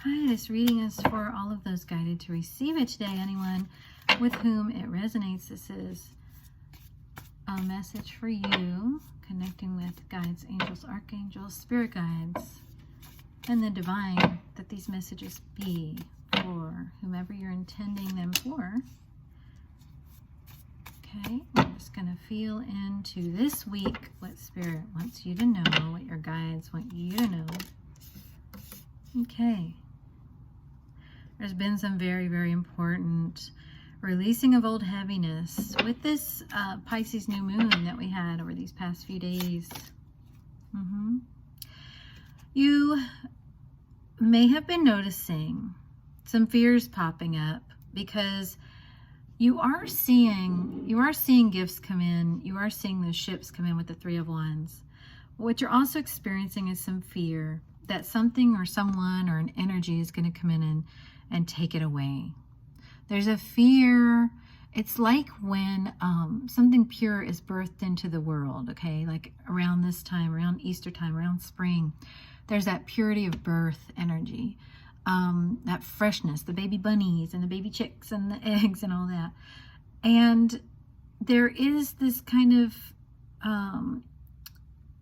Hi, this reading is for all of those guided to receive it today. Anyone with whom it resonates, this is a message for you, connecting with guides, angels, archangels, spirit guides, and the divine, that these messages be for whomever you're intending them for. Okay, we're just going to feel into this week what Spirit wants you to know, what your guides want you to know. Okay. There's been some very, very important releasing of old heaviness with this Pisces new moon that we had over these past few days. You may have been noticing some fears popping up because you are seeing gifts come in. You are seeing those ships come in with the Three of Wands. What you're also experiencing is some fear that something or someone or an energy is going to come in and take it away. There's a fear. It's like when something pure is birthed into the world, okay? Like around this time, around Easter time, around spring, there's that purity of birth energy. That freshness, the baby bunnies and the baby chicks and the eggs and all that. And there is this kind of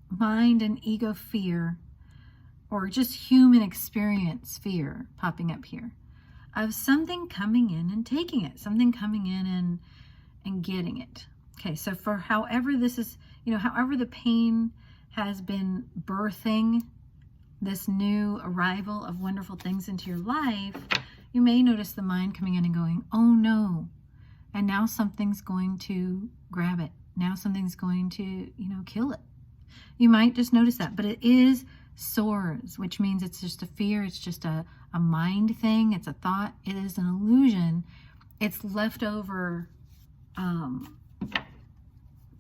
mind and ego fear, or just human experience fear popping up here, of something coming in and taking it, something coming in and getting it. Okay, so for however this is, however the pain has been birthing this new arrival of wonderful things into your life, you may notice the mind coming in and going, oh no, and now something's going to grab it. Now something's going to, kill it. You might just notice that, but it is soars, which means it's just a fear. It's just a mind thing. It's a thought. It is an illusion. It's leftover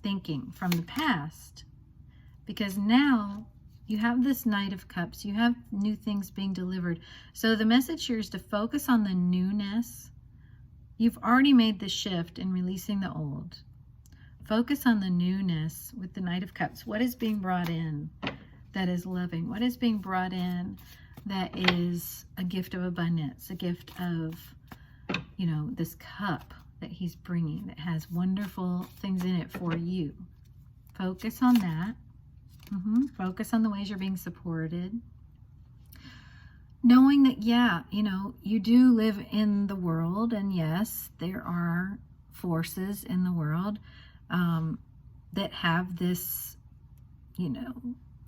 thinking from the past, because now you have this Knight of Cups. You have new things being delivered. So the message here is to focus on the newness. You've already made the shift in releasing the old. Focus on the newness with the Knight of Cups. What is being brought in that is loving? What is being brought in that is a gift of abundance, a gift of, this cup that he's bringing that has wonderful things in it for you. Focus on that. Focus on the ways you're being supported. Knowing that, you do live in the world, and yes, there are forces in the world that have this,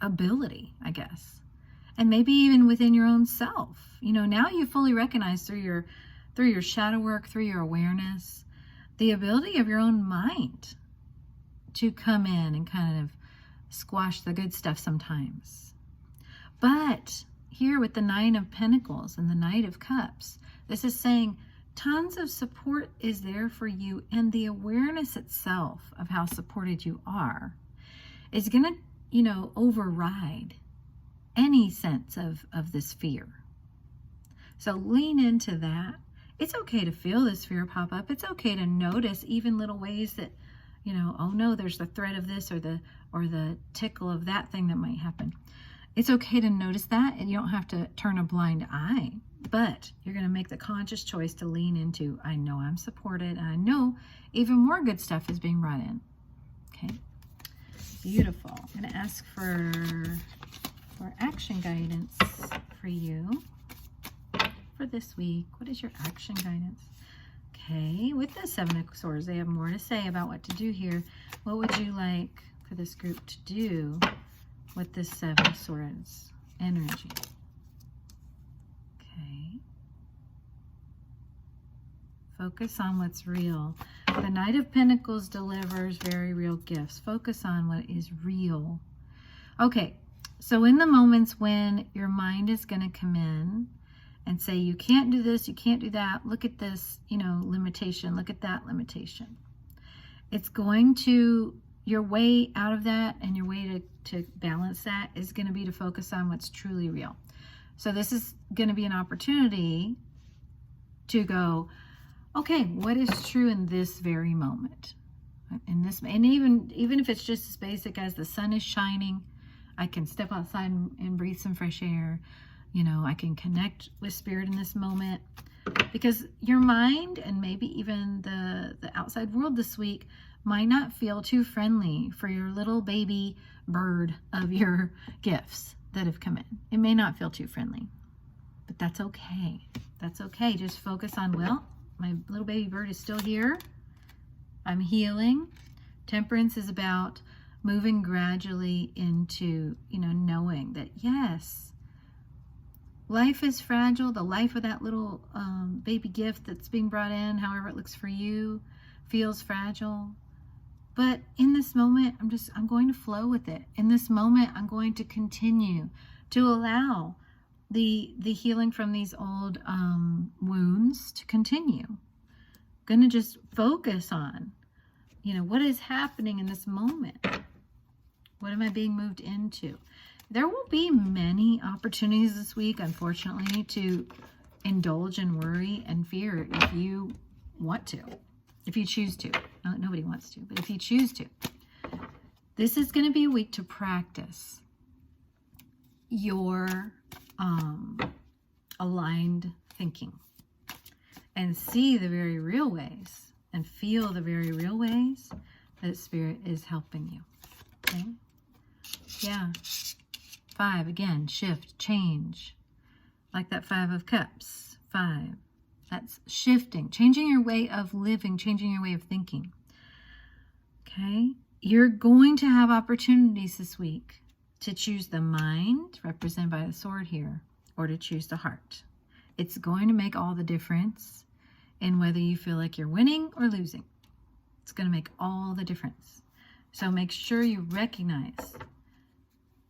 ability, I guess. And maybe even within your own self. Now you fully recognize through your shadow work, through your awareness, the ability of your own mind to come in and kind of squash the good stuff sometimes. But here with the Nine of Pentacles and the Knight of Cups, this is saying tons of support is there for you, and the awareness itself of how supported you are is going to, override any sense of this fear. So lean into that. It's okay to feel this fear pop up. It's okay to notice even little ways that, oh no, there's the threat of this or the tickle of that thing that might happen. It's okay to notice that, and you don't have to turn a blind eye, but you're going to make the conscious choice to lean into, I know I'm supported, and I know even more good stuff is being brought in. Okay, beautiful. I'm going to ask for action guidance for you for this week. What is your action guidance? Okay, with the Seven of Swords, they have more to say about what to do here. What would you like for this group to do with this Seven of Swords energy? Okay. Focus on what's real. The Knight of Pentacles delivers very real gifts. Focus on what is real. Okay, so in the moments when your mind is going to come in and say, you can't do this, you can't do that, look at this, limitation, look at that limitation. It's going to, your way out of that and your way to balance that is going to be to focus on what's truly real. So this is going to be an opportunity to go, okay, what is true in this very moment? And even if it's just as basic as the sun is shining, I can step outside and breathe some fresh air. I can connect with spirit in this moment, because your mind and maybe even the outside world this week might not feel too friendly for your little baby bird of your gifts that have come in. It may not feel too friendly, but that's okay. That's okay. Just focus on, well, my little baby bird is still here. I'm healing. Temperance is about moving gradually into, knowing that, yes, life is fragile. The life of that little baby gift that's being brought in, however it looks for you, feels fragile. But in this moment, I'm going to flow with it. In this moment, I'm going to continue to allow the healing from these old wounds to continue. I'm going to just focus on, what is happening in this moment? What am I being moved into? There will be many opportunities this week, unfortunately, to indulge in worry and fear if you want to, if you choose to. Nobody wants to, but if you choose to. This is going to be a week to practice your aligned thinking and see the very real ways and feel the very real ways that Spirit is helping you. Okay? Yeah. 5, again, shift, change. Like that 5 of Cups. 5. That's shifting, changing your way of living, changing your way of thinking. Okay? You're going to have opportunities this week to choose the mind, represented by the sword here, or to choose the heart. It's going to make all the difference in whether you feel like you're winning or losing. It's going to make all the difference. So make sure you recognize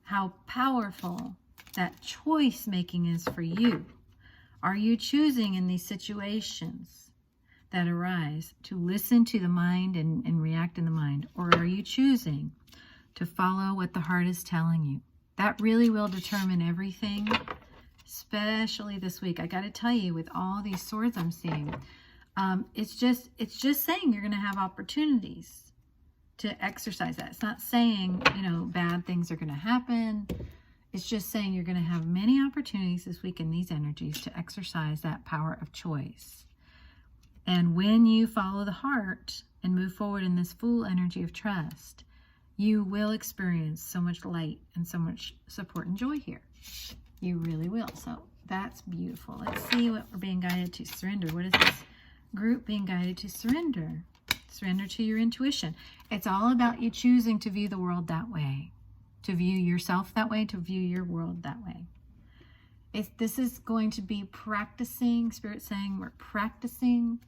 how powerful that choice making is for you. Are you choosing in these situations that arise to listen to the mind and react in the mind? Or are you choosing to follow what the heart is telling you? That really will determine everything, especially this week. I got to tell you, with all these swords I'm seeing, it's just saying you're going to have opportunities to exercise that. It's not saying, bad things are going to happen. It's just saying you're going to have many opportunities this week in these energies to exercise that power of choice. And when you follow the heart and move forward in this full energy of trust, you will experience so much light and so much support and joy here. You really will. So that's beautiful. Let's see what we're being guided to surrender. What is this group being guided to surrender? Surrender to your intuition. It's all about you choosing to view the world that way, to view yourself that way, to view your world that way. This is going to be practicing, Spirit saying we're practicing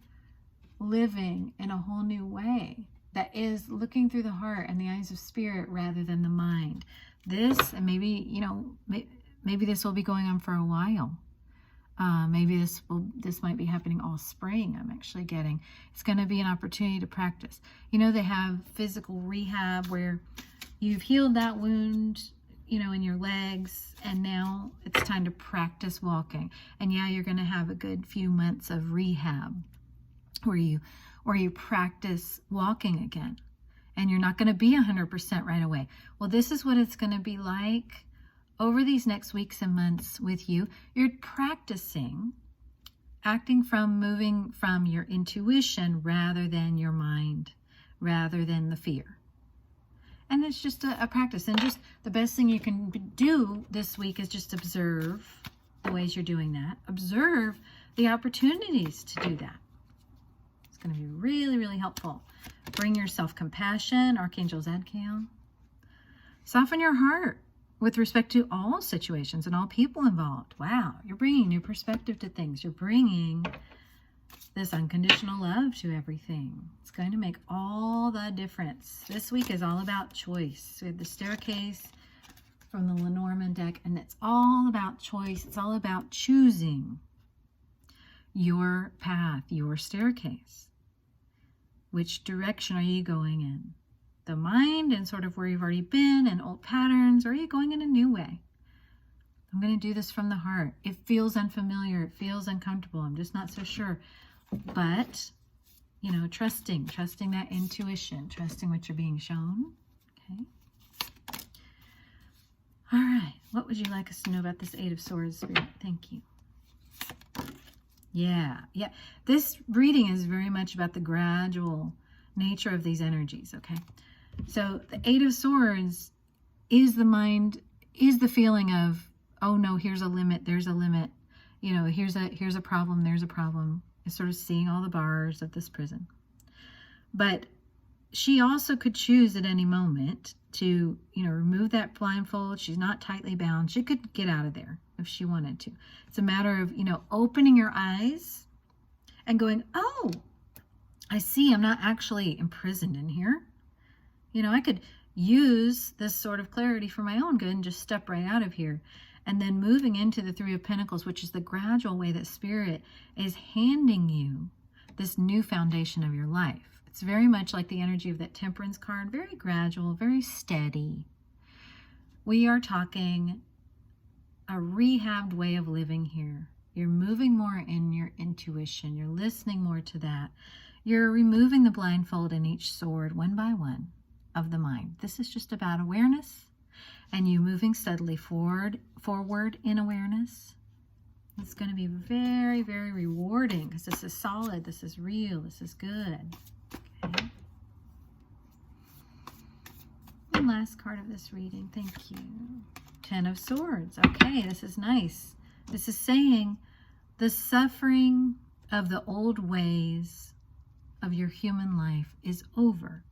living in a whole new way that is looking through the heart and the eyes of Spirit rather than the mind. This, and maybe, maybe this will be going on for a while. Maybe this might be happening all spring. I'm actually getting, it's going to be an opportunity to practice. They have physical rehab where you've healed that wound, in your legs, and now it's time to practice walking. And yeah, you're going to have a good few months of rehab where you practice walking again, and you're not going to be 100% right away. Well, this is what it's going to be like over these next weeks and months with you. You're practicing moving from your intuition rather than your mind, rather than the fear. And it's just a practice. And just the best thing you can do this week is just observe the ways you're doing that. Observe the opportunities to do that. It's going to be really, really helpful. Bring your self-compassion, Archangel Zadkiel. Soften your heart with respect to all situations and all people involved. Wow, you're bringing new perspective to things. You're bringing this unconditional love to everything. It's going to make all the difference. This week is all about choice. We have the staircase from the Lenormand deck, and it's all about choice. It's all about choosing your path, your staircase. Which direction are you going in? The mind and sort of where you've already been and old patterns, or are you going in a new way? I'm going to do this from the heart. It feels unfamiliar. It feels uncomfortable. I'm just not so sure. But, trusting that intuition, trusting what you're being shown. Okay. All right. What would you like us to know about this Eight of Swords, Spirit? Thank you. Yeah. This reading is very much about the gradual nature of these energies, okay? So the Eight of Swords is the mind, is the feeling of, oh no, here's a limit, there's a limit. You know, here's a problem, there's a problem. It's sort of seeing all the bars of this prison. But she also could choose at any moment to, remove that blindfold. She's not tightly bound. She could get out of there if she wanted to. It's a matter of, opening your eyes and going, oh, I see, I'm not actually imprisoned in here. I could use this sort of clarity for my own good and just step right out of here. And then moving into the Three of Pentacles, which is the gradual way that Spirit is handing you this new foundation of your life. It's very much like the energy of that Temperance card, very gradual, very steady. We are talking a rehabbed way of living here. You're moving more in your intuition. You're listening more to that. You're removing the blindfold in each sword one by one of the mind. This is just about awareness and you moving steadily forward in awareness. It's going to be very, very rewarding because this is solid, this is real, this is good. Okay. One last card of this reading. Thank you. Ten of Swords. Okay, this is nice. This is saying the suffering of the old ways of your human life is over.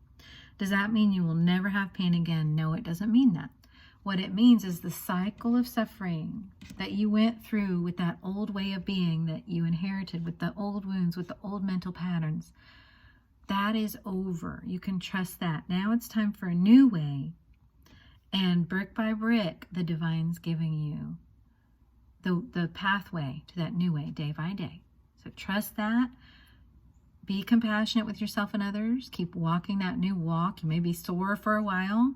Does that mean you will never have pain again? No, it doesn't mean that. What it means is the cycle of suffering that you went through with that old way of being that you inherited, with the old wounds, with the old mental patterns, that is over. You can trust that. Now it's time for a new way. And brick by brick, the Divine's giving you the pathway to that new way, day by day. So trust that. Be compassionate with yourself and others. Keep walking that new walk. You may be sore for a while,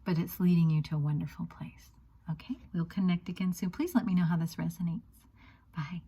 but it's leading you to a wonderful place. Okay, we'll connect again soon. Please let me know how this resonates. Bye.